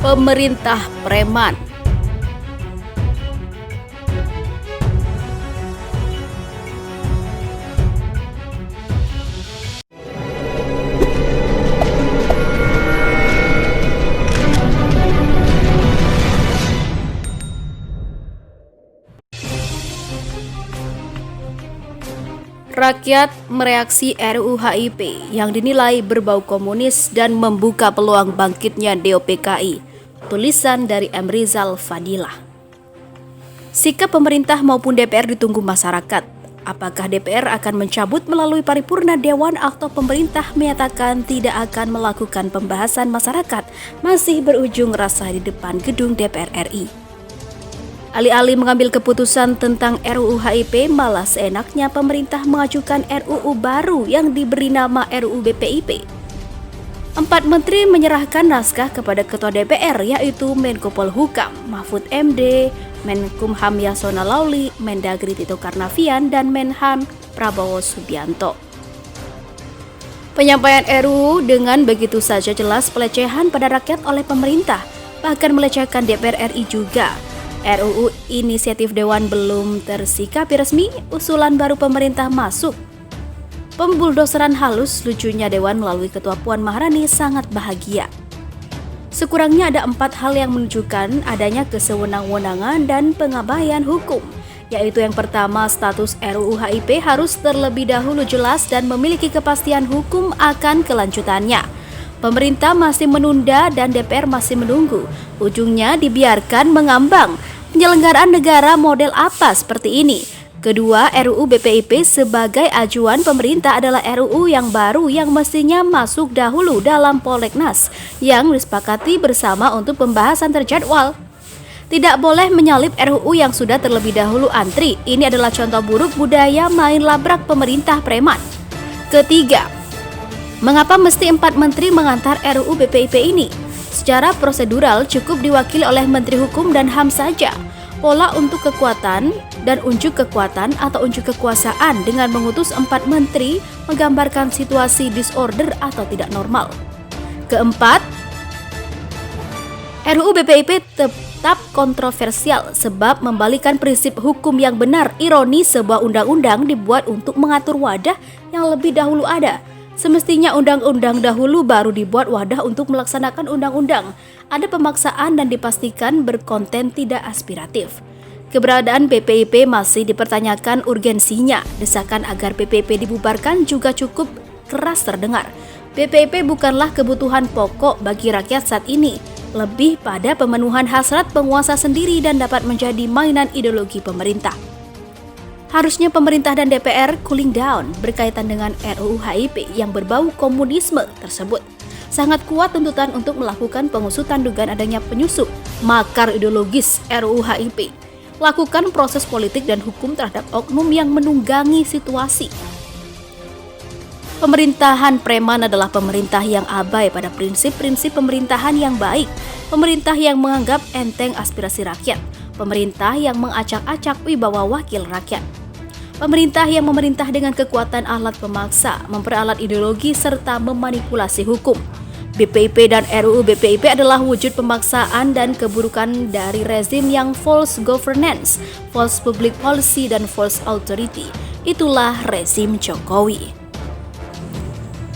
Pemerintah preman. Rakyat mereaksi RUU HIP yang dinilai berbau komunis dan membuka peluang bangkitnya DOPKI. Tulisan dari M. Rizal Fadilah. Sikap pemerintah maupun DPR ditunggu masyarakat. Apakah DPR akan mencabut melalui paripurna Dewan atau pemerintah menyatakan tidak akan melakukan pembahasan masyarakat masih berujung rasa di depan gedung DPR RI. Alih-alih mengambil keputusan tentang RUU HIP, malah seenaknya pemerintah mengajukan RUU baru yang diberi nama RUU BPIP. 4 menteri menyerahkan naskah kepada Ketua DPR yaitu Menko Polhukam Mahfud MD, Menkumham Yasona Lauli, Mendagri Tito Karnavian, dan Menhan Prabowo Subianto. Penyampaian RUU dengan begitu saja jelas pelecehan pada rakyat oleh pemerintah, bahkan melecehkan DPR RI juga. RUU inisiatif Dewan belum tersikapi resmi, usulan baru pemerintah masuk. Pembuldoseran halus, lucunya Dewan melalui Ketua Puan Maharani sangat bahagia. Sekurangnya ada 4 hal yang menunjukkan adanya kesewenang-wenangan dan pengabaian hukum, yaitu yang pertama, status RUU HIP harus terlebih dahulu jelas dan memiliki kepastian hukum akan kelanjutannya. Pemerintah masih menunda dan DPR masih menunggu. Ujungnya dibiarkan mengambang. Penyelenggaraan negara model apa seperti ini? Kedua, RUU BPIP sebagai ajuan pemerintah adalah RUU yang baru yang mestinya masuk dahulu dalam Prolegnas yang disepakati bersama untuk pembahasan terjadwal. Tidak boleh menyalip RUU yang sudah terlebih dahulu antri. Ini adalah contoh buruk budaya main labrak pemerintah preman. Ketiga, mengapa mesti 4 menteri mengantar RUU BPIP ini? Secara prosedural cukup diwakili oleh Menteri Hukum dan HAM saja. Pola untuk kekuatan dan unjuk kekuatan atau unjuk kekuasaan dengan mengutus 4 menteri menggambarkan situasi disorder atau tidak normal. Keempat, RUU BPIP tetap kontroversial sebab membalikan prinsip hukum yang benar. Ironi, sebuah undang-undang dibuat untuk mengatur wadah yang lebih dahulu ada. Semestinya undang-undang dahulu baru dibuat wadah untuk melaksanakan undang-undang. Ada pemaksaan dan dipastikan berkonten tidak aspiratif. Keberadaan BPIP masih dipertanyakan urgensinya. Desakan agar BPIP dibubarkan juga cukup keras terdengar. BPIP bukanlah kebutuhan pokok bagi rakyat saat ini, lebih pada pemenuhan hasrat penguasa sendiri dan dapat menjadi mainan ideologi pemerintah. Harusnya pemerintah dan DPR cooling down berkaitan dengan RUU HIP yang berbau komunisme tersebut. Sangat kuat tuntutan untuk melakukan pengusutan dugaan adanya penyusup, makar ideologis RUU HIP. Lakukan proses politik dan hukum terhadap oknum yang menunggangi situasi. Pemerintahan preman adalah pemerintah yang abai pada prinsip-prinsip pemerintahan yang baik, pemerintah yang menganggap enteng aspirasi rakyat, pemerintah yang mengacak-acak wibawa wakil rakyat. Pemerintah yang memerintah dengan kekuatan alat pemaksa, memperalat ideologi, serta memanipulasi hukum. BPIP dan RUU BPIP adalah wujud pemaksaan dan keburukan dari rezim yang false governance, false public policy, dan false authority. Itulah rezim Jokowi.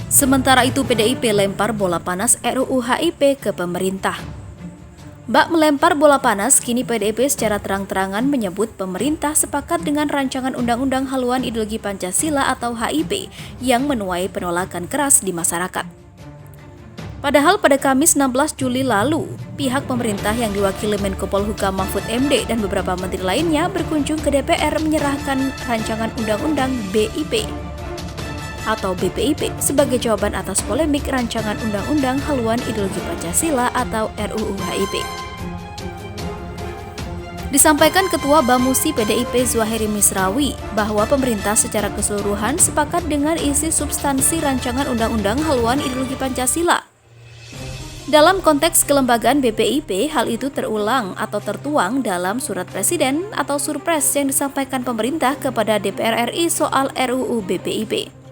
Sementara itu PDIP lempar bola panas RUU HIP ke pemerintah. Bak melempar bola panas, kini PDIP secara terang-terangan menyebut pemerintah sepakat dengan rancangan Undang-Undang Haluan Ideologi Pancasila atau HIP yang menuai penolakan keras di masyarakat. Padahal pada Kamis 16 Juli lalu, pihak pemerintah yang diwakili Menko Polhukam Mahfud MD dan beberapa menteri lainnya berkunjung ke DPR menyerahkan rancangan Undang-Undang BIP atau BPIP sebagai jawaban atas polemik rancangan Undang-Undang Haluan Ideologi Pancasila atau RUU HIP. Disampaikan Ketua Bamusi PDIP Zuhairi Misrawi bahwa pemerintah secara keseluruhan sepakat dengan isi substansi rancangan Undang-Undang Haluan Ideologi Pancasila. Dalam konteks kelembagaan BPIP, hal itu terulang atau tertuang dalam surat Presiden atau Surpres yang disampaikan pemerintah kepada DPR RI soal RUU BPIP.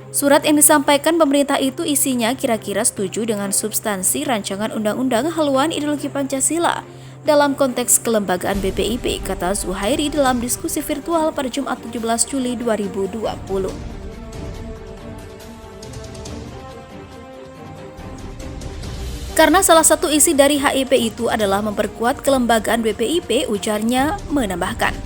Surat yang disampaikan pemerintah itu isinya kira-kira setuju dengan substansi rancangan undang-undang haluan ideologi Pancasila dalam konteks kelembagaan BPIP, kata Zuhairi dalam diskusi virtual pada Jumat 17 Juli 2020. Karena salah satu isi dari HIP itu adalah memperkuat kelembagaan BPIP, ujarnya menambahkan.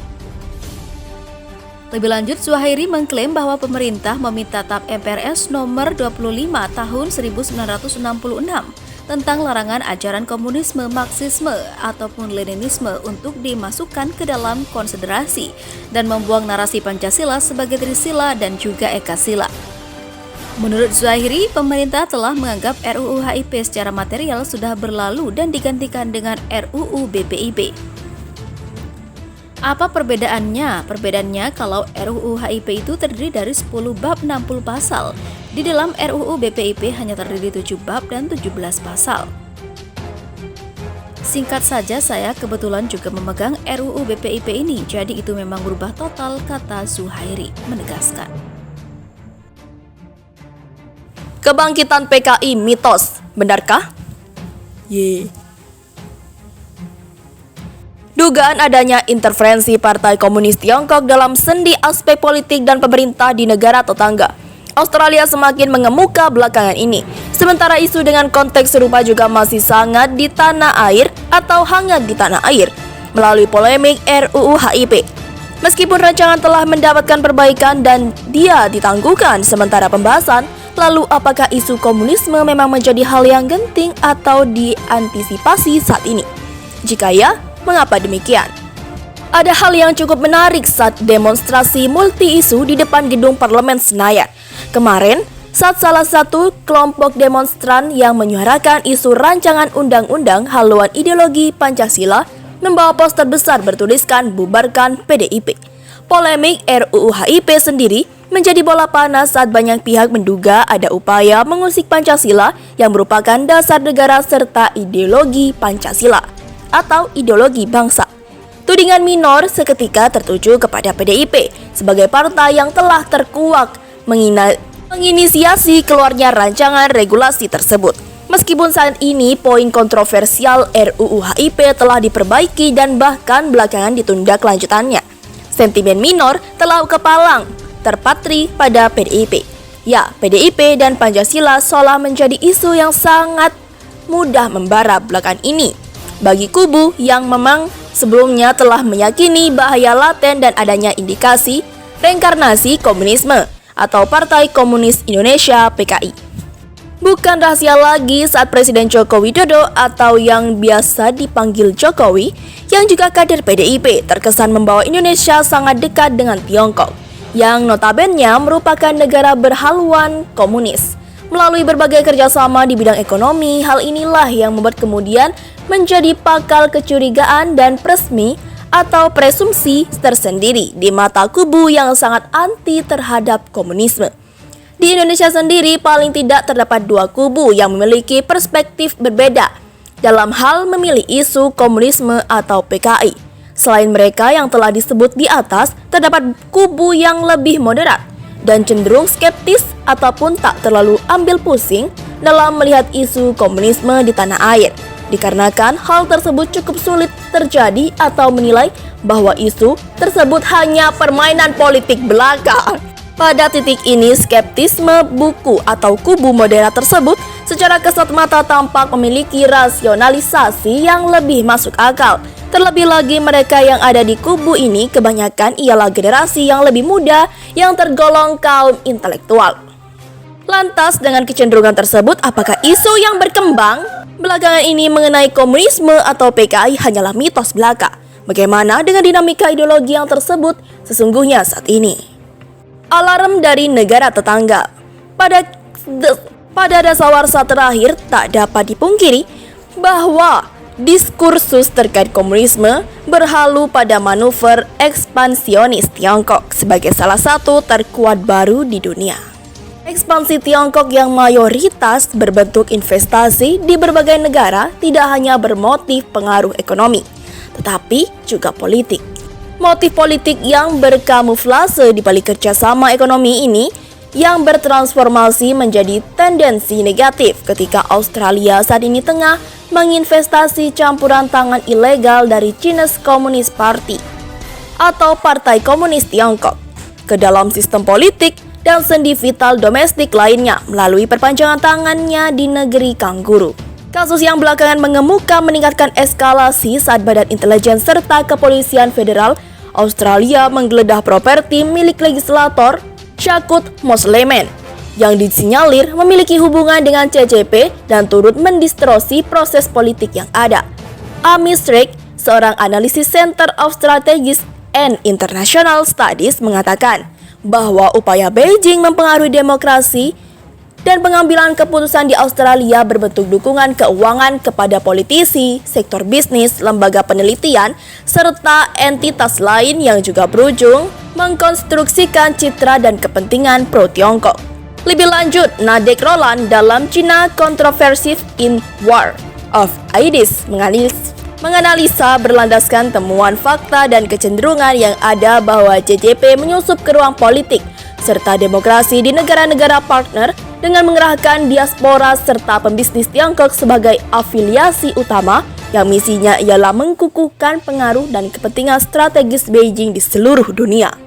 Lebih lanjut, Zuhairi mengklaim bahwa pemerintah meminta TAP MPRS nomor 25 tahun 1966 tentang larangan ajaran komunisme, Marxisme, ataupun Leninisme untuk dimasukkan ke dalam konsiderasi dan membuang narasi Pancasila sebagai Trisila dan juga Ekasila. Menurut Zuhairi, pemerintah telah menganggap RUU HIP secara material sudah berlalu dan digantikan dengan RUU BPIP. Apa perbedaannya? Perbedaannya kalau RUU HIP itu terdiri dari 10 bab 60 pasal. Di dalam RUU BPIP hanya terdiri 7 bab dan 17 pasal. Singkat saja, saya kebetulan juga memegang RUU BPIP ini, jadi itu memang berubah total, kata Zuhairi menegaskan. Kebangkitan PKI mitos, benarkah? Dugaan adanya intervensi Partai Komunis Tiongkok dalam sendi aspek politik dan pemerintah di negara tetangga Australia semakin mengemuka belakangan ini. Sementara isu dengan konteks serupa juga masih sangat di tanah air atau hangat di tanah air melalui polemik RUU HIP. Meskipun rancangan telah mendapatkan perbaikan dan dia ditangguhkan sementara pembahasan, lalu apakah isu komunisme memang menjadi hal yang genting atau diantisipasi saat ini? Jika ya, mengapa demikian? Ada hal yang cukup menarik saat demonstrasi multi-isu di depan gedung Parlemen Senayan. Kemarin, saat salah satu kelompok demonstran yang menyuarakan isu rancangan undang-undang haluan ideologi Pancasila membawa poster besar bertuliskan bubarkan PDIP. Polemik RUU HIP sendiri menjadi bola panas saat banyak pihak menduga ada upaya mengusik Pancasila yang merupakan dasar negara serta ideologi Pancasila atau ideologi bangsa. Tudingan minor seketika tertuju kepada PDIP sebagai partai yang telah terkuak menginisiasi keluarnya rancangan regulasi tersebut. Meskipun saat ini poin kontroversial RUU HIP telah diperbaiki dan bahkan belakangan ditunda kelanjutannya, sentimen minor telah kepalang terpatri pada PDIP. Ya, PDIP dan Pancasila seolah menjadi isu yang sangat mudah membara belakangan ini bagi kubu yang memang sebelumnya telah meyakini bahaya laten dan adanya indikasi reinkarnasi komunisme atau Partai Komunis Indonesia (PKI). Bukan rahasia lagi saat Presiden Joko Widodo atau yang biasa dipanggil Jokowi, yang juga kader PDIP, terkesan membawa Indonesia sangat dekat dengan Tiongkok, yang notabene merupakan negara berhaluan komunis. Melalui berbagai kerjasama di bidang ekonomi, hal inilah yang membuat kemudian menjadi pangkal kecurigaan dan presmi atau presumsi tersendiri di mata kubu yang sangat anti terhadap komunisme. Di Indonesia sendiri paling tidak terdapat dua kubu yang memiliki perspektif berbeda dalam hal memilih isu komunisme atau PKI. Selain mereka yang telah disebut di atas, terdapat kubu yang lebih moderat dan cenderung skeptis ataupun tak terlalu ambil pusing dalam melihat isu komunisme di tanah air. Dikarenakan hal tersebut cukup sulit terjadi atau menilai bahwa isu tersebut hanya permainan politik belaka. Pada titik ini, skeptisme buku atau kubu moderat tersebut secara kasat mata tampak memiliki rasionalisasi yang lebih masuk akal. Terlebih lagi mereka yang ada di kubu ini kebanyakan ialah generasi yang lebih muda yang tergolong kaum intelektual. Lantas dengan kecenderungan tersebut, apakah isu yang berkembang belakangan ini mengenai komunisme atau PKI hanyalah mitos belaka? Bagaimana dengan dinamika ideologi yang tersebut sesungguhnya saat ini? Alarm dari negara tetangga. Pada dasawarsa terakhir tak dapat dipungkiri bahwa diskursus terkait komunisme berhalu pada manuver ekspansionis Tiongkok sebagai salah satu terkuat baru di dunia. Ekspansi Tiongkok yang mayoritas berbentuk investasi di berbagai negara tidak hanya bermotif pengaruh ekonomi, tetapi juga politik. Motif politik yang berkamuflase di balik kerjasama ekonomi ini yang bertransformasi menjadi tendensi negatif ketika Australia saat ini tengah menginvestasi campuran tangan ilegal dari Chinese Communist Party atau Partai Komunis Tiongkok ke dalam sistem politik dan sendi vital domestik lainnya melalui perpanjangan tangannya di negeri Kangguru. Kasus yang belakangan mengemuka meningkatkan eskalasi saat Badan Intelijen serta Kepolisian Federal Australia menggeledah properti milik legislator Shakut Moslemen yang disinyalir memiliki hubungan dengan CCP dan turut mendistorsi proses politik yang ada. Amy Strake, seorang analisis Center of Strategies and International Studies mengatakan bahwa upaya Beijing mempengaruhi demokrasi dan pengambilan keputusan di Australia berbentuk dukungan keuangan kepada politisi, sektor bisnis, lembaga penelitian, serta entitas lain yang juga berujung mengkonstruksikan citra dan kepentingan pro-Tiongkok. Lebih lanjut, Nadek Roland dalam China Controversies in War of Ideas menganalisa berlandaskan temuan fakta dan kecenderungan yang ada bahwa CCP menyusup ke ruang politik serta demokrasi di negara-negara partner dengan mengerahkan diaspora serta pembisnis Tiongkok sebagai afiliasi utama yang misinya ialah mengkukuhkan pengaruh dan kepentingan strategis Beijing di seluruh dunia.